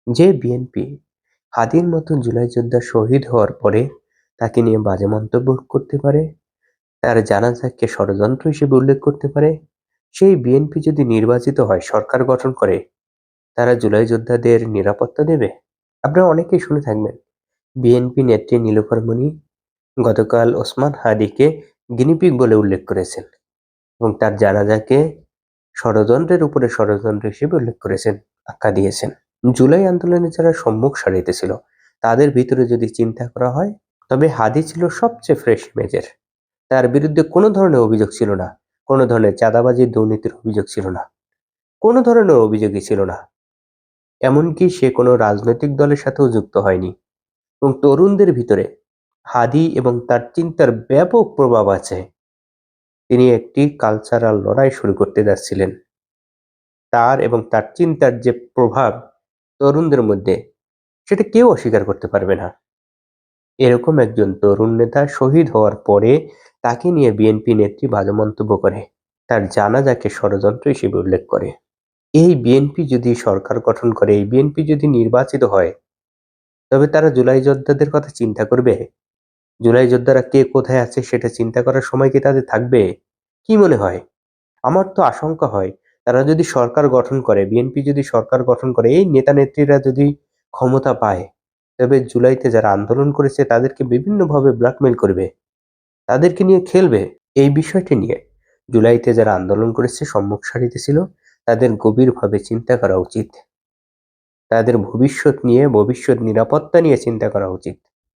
যে বিএনপি হাদির মতো জুলাই যোদ্ধা শহীদ হওয়ার পরে তাকে নিয়ে বাজে মন্তব্য করতে পারে, তার জানাজাকে ষড়যন্ত্র হিসেবে উল্লেখ করতে পারে, সেই বিএনপি যদি নির্বাচিত হয়, সরকার গঠন করে, তারা জুলাই যোদ্ধাদের নিরাপত্তা দেবে? আপনারা অনেকেই শুনে থাকবেন, বিএনপি নেত্রী নীলুফার মনি গতকাল ওসমান হাদিকে গিনিপিগ বলে উল্লেখ করেছেন এবং তার জানাজাকে ষড়যন্ত্রের উপরে ষড়যন্ত্র হিসেবে উল্লেখ করেছেন, আখ্যা দিয়েছেন। জুলাই আন্দোলনে যারা সম্মুখ সারিতে ছিল তাদের ভিতরে যদি চিন্তা করা হয়, তবে হাদি ছিল সবচেয়ে ফ্রেশ ইমেজের। তার বিরুদ্ধে কোনো ধরনের অভিযোগ ছিল না, কোনো ধরনের চাঁদাবাজি দুর্নীতির অভিযোগ ছিল না, কোনো ধরনের অভিযোগই ছিল না। এমনকি সে কোনো রাজনৈতিক দলের সাথেও যুক্ত হয়নি এবং তরুণদের ভিতরে হাদি এবং তার চিন্তার ব্যাপক প্রভাব আছে। তিনি একটি কালচারাল লড়াই শুরু করতে যাচ্ছিলেন। তার এবং তার চিন্তার যে প্রভাব তরুণদের মধ্যে, সেটা কেউ অস্বীকার করতে পারবে না। এরকম একজন তরুণ নেতা শহীদ হওয়ার পরে তাকে নিয়ে বিএনপি নেত্রী বাজে মন্তব্য করে, তার জানাজাকে ষড়যন্ত্র হিসেবে উল্লেখ করে। এই বিএনপি যদি সরকার গঠন করে, এই বিএনপি যদি নির্বাচিত হয়, তবে তারা জুলাই যোদ্ধাদের কথা চিন্তা করবে? জুলাই যোদ্ধারা কে কোথায় আছে সেটা চিন্তা করার সময় কি তাদের থাকবে? কি মনে হয়? আমার তো আশঙ্কা হয়, তারা যদি সরকার গঠন করে, বিএনপি যদি সরকার গঠন করে, এই নেতা নেত্রীরা যদি ক্ষমতা পায়, তবে জুলাইতে যারা আন্দোলন করেছে তাদেরকে বিভিন্নভাবে ব্ল্যাকমেল করবে, তাদেরকে নিয়ে খেলবে। এই বিষয়টি নিয়ে জুলাইতে যারা আন্দোলন করেছে, সম্মুখ সারিতে ছিল, তাদের গভীরভাবে চিন্তা করা উচিত। তাদের ভবিষ্যৎ নিয়ে, ভবিষ্যৎ নিরাপত্তা নিয়ে চিন্তা করা উচিত।